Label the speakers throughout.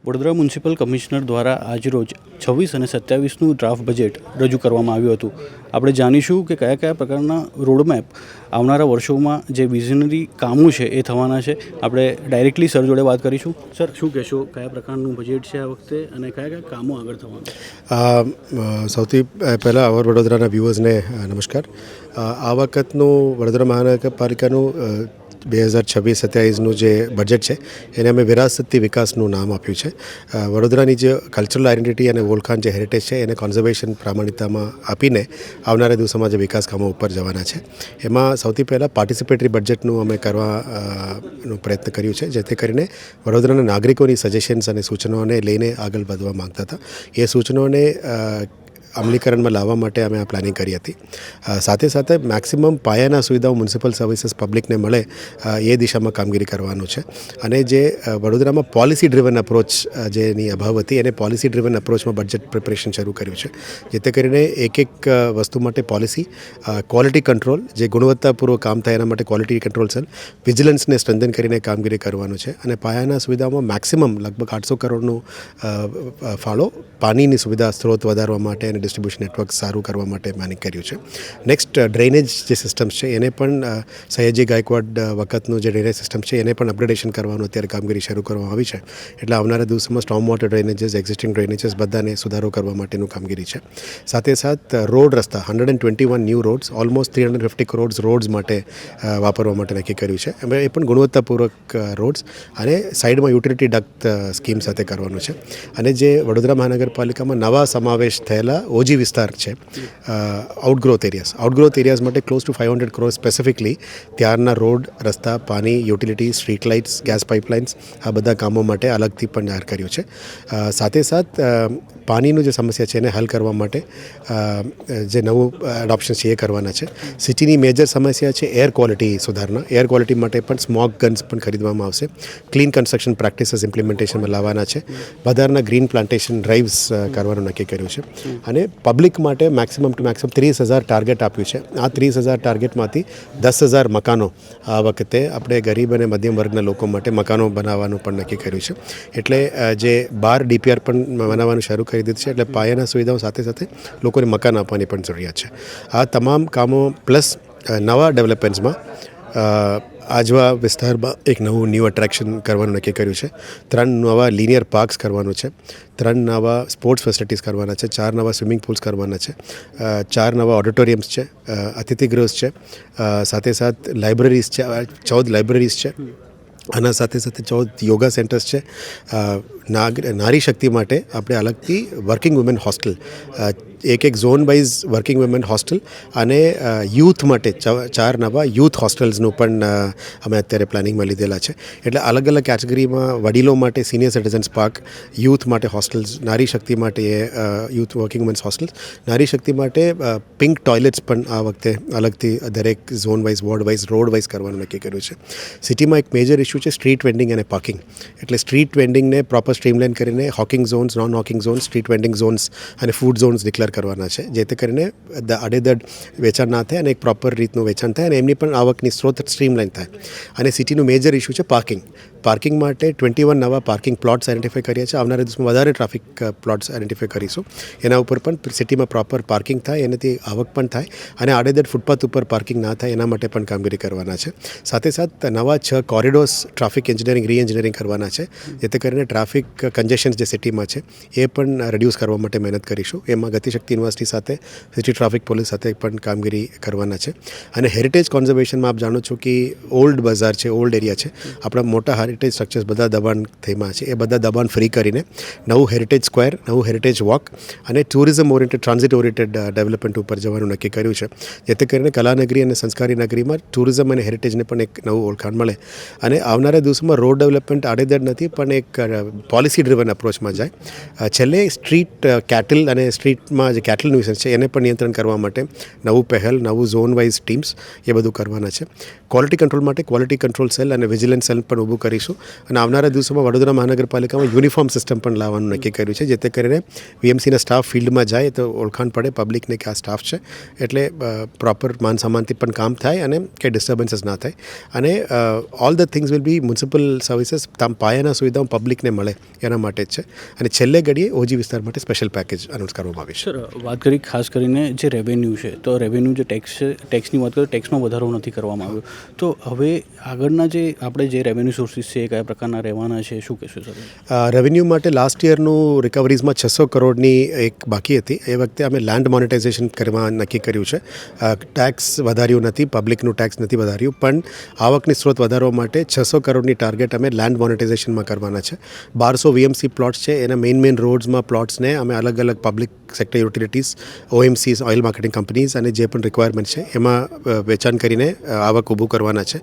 Speaker 1: Vadodara municipal commissioner દ્વારા આજરોજ 26 અને 27નું ડ્રાફ્ટ બજેટ રજૂ કરવામાં આવ્યું હતું. આપણે જાણીશું કે કયા કયા પ્રકારના રોડમેપ આવનારા વર્ષોમાં જે વિઝનરી કામો છે એ થવાના છે. આપણે ડાયરેક્ટલી સર જોડે વાત કરીશું. સર, શું કહેશો, કયા પ્રકારનું બજેટ છે આ વખતે અને કયા કયા કામો આગળ થવાના?
Speaker 2: સૌથી પહેલાં અવર વડોદરાના વ્યૂઅર્સને નમસ્કાર. આ વખતનું વડોદરા મહાનગરપાલિકાનું 2026-27નું જે બજેટ છે એને અમે વિરાસતી વિકાસનું નામ આપ્યું છે. વડોદરાની જે કલ્ચરલ આઇડેન્ટિટી અને ઓળખાણ જે હેરિટેજ છે એને કોન્ઝર્વેશન પ્રામાણિકતામાં આપીને આવનારા દિવસોમાં જે વિકાસ કામો ઉપર જવાના છે એમાં સૌથી પહેલાં પાર્ટિસિપેટરી બજેટનું અમે કરવાનો પ્રયત્ન કર્યું છે, જેથી કરીને વડોદરાના નાગરિકોની સજેશન્સ અને સૂચનાઓને લઈને આગળ વધવા માગતા હતા. એ સૂચનાઓને અમલીકરણમાં લાવવા માટે અમે આ પ્લાનિંગ કરી હતી. સાથે સાથે મેક્સિમમ પાયાના સુવિધાઓ મ્યુનિસિપલ સર્વિસીસ પબ્લિકને મળે એ દિશામાં કામગીરી કરવાનું છે. અને જે વડોદરામાં પોલિસી ડ્રિવન અપ્રોચ જેની અભાવ હતી એને પોલિસી ડ્રિવન અપ્રોચમાં બજેટ પ્રિપરેશન શરૂ કર્યું છે, જેથી કરીને એક વસ્તુ માટે પોલિસી, ક્વોલિટી કંટ્રોલ, જે ગુણવત્તાપૂર્વક કામ થાય એના માટે ક્વોલિટી કંટ્રોલ સેલ, વિજિલન્સને સ્ટ્રેન્થન કરીને કામગીરી કરવાનું છે. અને પાયાના સુવિધાઓમાં મેક્સિમમ લગભગ 800 કરોડનું ફાળો પાણીની સુવિધા સ્ત્રોત વધારવા માટે અને ડિસ્ટ્રીબ્યુશન નેટવર્ક સારું કરવા માટે પ્લાનિંગ કર્યું છે. નેક્સ્ટ, ડ્રેનેજ જે સિસ્ટમ્સ છે એને પણ સયાજી ગાયકવાડ વખતનું જે ડ્રેનેજ સિસ્ટમ છે એને પણ અપગ્રેડેશન કરવાનું અત્યારે કામગીરી શરૂ કરવામાં આવી છે. એટલે આવનારા દિવસોમાં સ્ટોર્મ વોટર ડ્રેનેજીસ, એક્ઝિસ્ટિંગ ડ્રેનેજીસ બધાને સુધારો કરવા માટેનું કામગીરી છે. સાથે સાથ રોડ રસ્તા 121 new rods, almost 350 crore rods માટે વાપરવા માટે નક્કી કર્યું છે. એ પણ ગુણવત્તાપૂર્વક રોડ્સ અને સાઈડમાં યુટિલિટી ડક્ટ સ્કીમ સાથે કરવાનું છે. અને જે વડોદરા મહાનગરપાલિકામાં નવા સમાવેશ થયેલા ઓજી વિસ્તાર છે, આઉટગ્રોથ એરિયાઝ માટે ક્લોઝ ટુ 500 કરોડ સ્પેસિફિકલી ત્યારના રોડ, રસ્તા, પાણી, utility, street lights, gas pipelines આ બધા કામો માટે અલગથી પણ જાહેર કર્યું છે. સાથે સાથ પાણીનું જે સમસ્યા છે એને હલ કરવા માટે જે નવું એડોપ્શન છે એ કરવાના છે. સિટીની મેજર સમસ્યા છે એર ક્વોલિટી સુધારણા. એર ક્વોલિટી માટે પણ સ્મોગ ગન્સ પણ ખરીદવામાં આવશે. ક્લીન કન્સ્ટ્રક્શન પ્રેક્ટિસીસ ઇમ્પ્લિમેન્ટેશનમાં લાવવાના છે. વધારના ગ્રીન પ્લાન્ટેશન ડ્રાઇવ્સ કરવાનું નક્કી કર્યું છે. અને પબ્લિક માટે મેક્સિમમ ટુ મેક્સિમમ 30,000 ટાર્ગેટ આપ્યું છે. આ 30,000 ટાર્ગેટમાંથી 10,000 મકાનો આ વખતે આપણે ગરીબ અને મધ્યમ વર્ગના લોકો માટે મકાનો બનાવવાનું પણ નક્કી કર્યું છે. એટલે જે 12 DPR પણ બનાવવાનું શરૂ કરી દીધું છે. એટલે પાયાના સુવિધાઓ સાથે સાથે લોકોને મકાન આપવાની પણ જરૂરિયાત છે. આ તમામ કામો પ્લસ નવા ડેવલપમેન્ટ્સમાં આજવા વિસ્તારમાં એક નવું ન્યૂ એટ્રેક્શન કરવાનું નક્કી કર્યું છે. 3 નવા લિનિયર પાર્ક્સ કરવાનું છે. 3 નવા સ્પોર્ટ્સ ફેસિલિટીઝ કરવાના છે. 4 નવા સ્વિમિંગ પૂલ્સ કરવાના છે. 4 નવા ઓડિટોરિયમ્સ છે, અતિથિગૃહ છે, સાથે સાથ લાઇબ્રેરીઝ છે, 14 લાઇબ્રેરીઝ છે. આના સાથે સાથે 14 યોગા સેન્ટર્સ છે. નારી શક્તિ માટે આપણે અલગથી વર્કિંગ વુમેન હોસ્ટેલ, એક zone wise working women hostel અને યુથ માટે 4 નવા યુથ હોસ્ટેલ્સનું પણ અમે અત્યારે પ્લાનિંગમાં લીધેલા છે. એટલે અલગ અલગ કેટેગરીમાં વડીલો માટે સિનિયર સિટીઝન્સ પાર્ક, યુથ માટે હોસ્ટેલ્સ, નારી શક્તિ માટે યુથ વર્કિંગ વુમેન્સ હોસ્ટેલ્સ, નારી શક્તિ માટે પિંક ટોયલેટ્સ પણ આ વખતે અલગથી દરેક zone wise, ward wise, road wise કરવાનું નક્કી કર્યું છે. સિટીમાં એક મેજર ઇસ્યુ છે સ્ટ્રીટ વેન્ડિંગ અને પાર્કિંગ. એટલે સ્ટ્રીટ વેન્ડિંગને પ્રોપર સ્ટ્રીમલાઇન કરીને hawking zones, non hawking zones, street vending zones અને ફૂડ ઝોન્સ ડિક્લેર કરવાના છે, જેથી કરીને આડેધડ વેચાણ ના થાય અને એક પ્રોપર રીતનું વેચાણ થાય અને એમની પણ આવકની સ્ત્રોત સ્ટ્રીમલાઇન થાય. અને સિટીનું મેજર ઇસ્યુ છે પાર્કિંગ માટે 21 નવા પાર્કિંગ પ્લોટ્સ આઈડેન્ટિફાઈ કર્યા છે. આવનારા દિવસમાં વધારે ટ્રાફિક પ્લોટ્સ આઈડેન્ટિફાઈ કરીશું. એના ઉપર પણ સિટીમાં પ્રોપર પાર્કિંગ થાય, એનાથી આવક પણ થાય અને આડેધડ ફૂટપાથ ઉપર પાર્કિંગ ના થાય એના માટે પણ કામગીરી કરવાના છે. સાથે સાથ નવા 6 કોરિડોર્સ ટ્રાફિક એન્જિનિયરિંગ, રી-એન્જિનિયરિંગ કરવાના છે, જેથી કરીને ટ્રાફિક કન્જેશન્સ જે સિટીમાં છે એ પણ રિડ્યુસ કરવા માટે મહેનત કરીશું. એમાં ગતિશક્તિ યુનિવર્સિટી સાથે, સિટી ટ્રાફિક પોલીસ સાથે પણ કામગીરી કરવાના છે. અને હેરિટેજ કોન્ઝર્વેશનમાં આપ જાણો છો કે ઓલ્ડ બજાર છે, ઓલ્ડ એરિયા છે, આપણા મોટા હેરિટેજ સ્ટ્રક્ચર્સ બધા દબાણ થઈમાં છે. એ બધા દબાણ ફ્રી કરીને નવું હેરિટેજ સ્ક્વેર, નવું હેરિટેજ વોક અને tourism oriented, transit oriented development ઉપર જવાનું નક્કી કર્યું છે, જેથી કરીને કલાનગરી અને સંસ્કારી નગરીમાં ટુરિઝમ અને હેરિટેજને પણ એક નવું ઓળખાણ મળે. અને આવનારા દિવસોમાં રોડ ડેવલપમેન્ટ આડેધડ નથી પણ એક પોલિસી ડ્રિવન અપ્રોચમાં જાય. છેલ્લે સ્ટ્રીટ કેટલ અને સ્ટ્રીટમાં જે કેટલ ન્યુસન્સ છે એને પણ નિયંત્રણ કરવા માટે નવું પહેલ, નવું ઝોન વાઇઝ ટીમ્સ એ બધું કરવાના છે. ક્વોલિટી કંટ્રોલ માટે ક્વોલિટી કંટ્રોલ સેલ અને વિજિલન્સ સેલ પણ ઊભું કરીશું. કરીશું અને આવનારા દિવસોમાં વડોદરા મહાનગરપાલિકામાં યુનિફોર્મ સિસ્ટમ પણ લાવવાનું નક્કી કર્યું છે, જેથી કરીને વીએમસીના સ્ટાફ ફિલ્ડમાં જાય તો ઓળખાણ પડે પબ્લિકને કે આ સ્ટાફ છે, એટલે પ્રોપર માન સન્માનથી પણ કામ થાય અને કંઈ ડિસ્ટર્બન્સીસ ના થાય. અને all the things will be municipal services પાયાના સુવિધાઓ પબ્લિકને મળે એના માટે જ છે. અને છેલ્લે ઘડીએ ઓજી વિસ્તાર માટે સ્પેશિયલ પેકેજ અનાઉન્સ કરવામાં આવ્યું છે.
Speaker 1: સર, વાત કરી ખાસ કરીને જે રેવન્યુ છે, તો રેવન્યુ જે ટેક્સ છે, ટેક્સની વાત કરીએ, ટેક્સમાં વધારો નથી કરવામાં આવ્યો. તો હવે આગળના જે આપણે જે રેવન્યુ સોર્સિસ છે એ કયા પ્રકારના રહેવાના છે, શું કહેશો સર?
Speaker 2: રેવન્યુ માટે લાસ્ટ યરનું રિકવરીઝમાં 600 કરોડની એક બાકી હતી. એ વખતે અમે લેન્ડ મોનેટાઇઝેશન કરવા નક્કી કર્યું છે. ટેક્સ વધાર્યું નથી, પબ્લિકનું ટેક્સ નથી વધાર્યું, પણ આવકની સ્ત્રોત વધારવા માટે 600 કરોડની ટાર્ગેટ અમે લેન્ડ મોનેટાઇઝેશનમાં કરવાના છે. 1200 વીએમસી પ્લોટ્સ છે, એના મેઇન રોડ્સમાં પ્લોટ્સને અમે અલગ અલગ public sector utilities, OMCs, oil marketing companies અને જે પણ રિક્વાયરમેન્ટ છે એમાં વેચાણ કરીને આવક ઊભું કરવાના છે.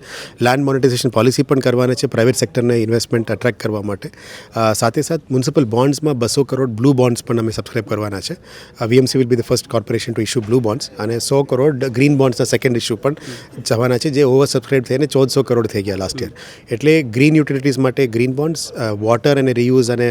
Speaker 2: લેન્ડ મોનેટાઇઝેશન પોલિસી પણ કરવાના છે પ્રાઇવેટ સેક્ટરને ઇન્વેસ્ટમેન્ટ અટ્રેક્ટ કરવા માટે. સાથે સાથ મ્યુનિસિપલ બોન્ડ્સમાં 200 કરોડ બ્લુ બોન્ડ્સ પણ અમે સબસ્ક્રાઇબ કરવાના છે. VMC will be the first corporation to issue blue bonds, અને 100 કરોડ ગ્રીન બોન્ડ્સના સેકન્ડ ઇશ્યુ પણ જવાના છે, જે ઓવર સબસ્ક્રાઇબ થઈને 1400 કરોડ થઈ ગયા લાસ્ટ યર. એટલે ગ્રીન યુટિલિટીઝ માટે ગ્રીન બોન્ડ્સ, વોટર અને રીયુઝ અને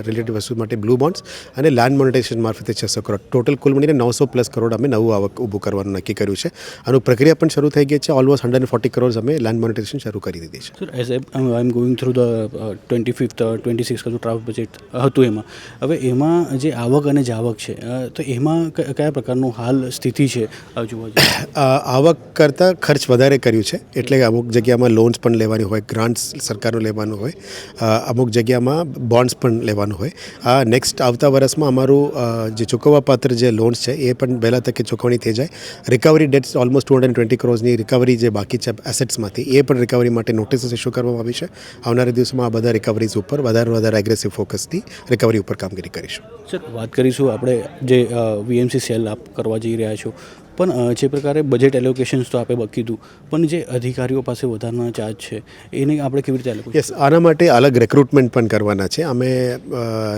Speaker 2: રિલેટેડ વસ્તુ માટે બ્લુ બોન્ડ્સ, અને લેન્ડ મોનેટાઇઝેશન મારફતે 600 કરોડ, ટોટલ કુલ મળીને 900+ કરોડ અમે નવું આવક ઊભું કરવાનું નક્કી કર્યું છે. આનું પ્રક્રિયા પણ શરૂ થઈ ગઈ છે. ઓલમોસ્ટ 140 કરોડ અમે લેન્ડ મોનેટાઇઝેશન શરૂ કરી દીધી છે.
Speaker 1: Sir, as I am going through the 25th 26 કા ડ્રાફ્ટ બજેટ હતું એમાં, હવે એમાં જે આવક અને જાવક છે, તો એમાં કયા પ્રકારનું હાલ સ્થિતિ છે જોવા જઈએ?
Speaker 2: આવક કરતાં ખર્ચ વધારે કર્યું છે, એટલે અમુક જગ્યામાં લોન્સ પણ લેવાની હોય, ગ્રાન્ટ્સ સરકારનું લેવાનું હોય, અમુક જગ્યામાં બોન્ડ્સ પણ લેવાનું હોય. નેક્સ્ટ આવતા વર્ષમાં અમારું જે ચૂકવવાપાત્ર જે લોન્સ છે એ પણ વહેલા તકે ચૂકવણી થઈ જાય. રિકવરી ડેટ્સ ઓલમોસ્ટ 220 કરોડની રિકવરી જે બાકી છે એસેટ્સમાંથી, એ પણ રિકવરી માટે નોટિસ ઇસ્યુ કરવામાં આવી છે. આવનારા દિવસોમાં આ બધા રિકવરીઝ ઉપર વધારે એગ્રેસિવ ફોકસથી રિકવરી ઉપર કામગીરી કરીશું.
Speaker 1: સર, વાત કરીશું આપણે જે વીએમસી સેલ આપ કરવા જઈ રહ્યા છો, પણ જે પ્રકારે બજેટ એલોકેશન્સ તો આપે કીધું, પણ જે અધિકારીઓ પાસે વધારાના ચાર્જ છે એને આપણે કેવી રીતે એલોકેટ?
Speaker 2: યસ, આના માટે અલગ રિક્રુટમેન્ટ પણ કરવાના છે. અમે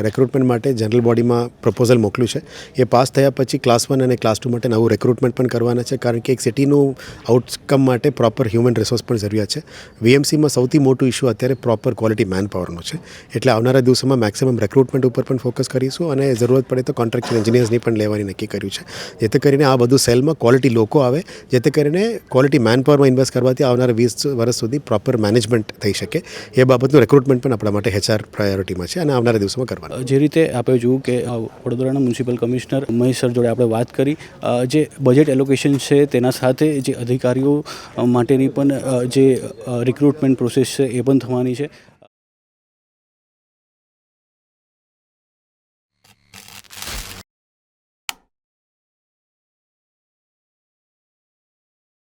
Speaker 2: રિક્રુટમેન્ટ માટે જનરલ બોડીમાં પ્રપોઝલ મોકલ્યું છે. એ પાસ થયા પછી ક્લાસ 1 અને ક્લાસ 2 માટે નવું રિક્રુટમેન્ટ પણ કરવાના છે, કારણ કે એક સિટીનું આઉટકમ માટે પ્રોપર હ્યુમન રિસોર્સ પણ જરૂરિયાત છે. વીએમસીમાં સૌથી મોટું ઇશ્યુ અત્યારે પ્રોપર ક્વોલિટી મેન પાવરનો છે. એટલે આવનારા દિવસોમાં મેક્સિમમ રિક્રુટમેન્ટ ઉપર પણ ફોકસ કરીશું, અને જરૂરત પડે તો કોન્ટ્રાક્ચ્યુઅલ એન્જિનિયર્સની પણ લેવાની નક્કી કર્યું છે, જેથી કરીને આ બધું સેલમાં ક્વોલિટી લોકો આવે, જેથી કરીને ક્વોલિટી મેન પાવરમાં ઇન્વેસ્ટ કરવાથી આવનારા 20 વર્ષ સુધી પ્રોપર મેનેજમેન્ટ થઈ શકે. એ બાબતનું રિક્રુટમેન્ટ પણ આપણા માટે HR પ્રાયોરિટીમાં છે, અને આવનારા દિવસોમાં કરવાનું.
Speaker 1: જે રીતે આપણે જોયું કે વડોદરાના મ્યુનિસિપલ કમિશનર મહેશ સર જોડે આપણે વાત કરી, જે બજેટ એલોકેશન છે તેના સાથે જે અધિકારીઓ માટેની પણ જે રિક્રુટમેન્ટ પ્રોસેસ છે એ પણ થવાની છે.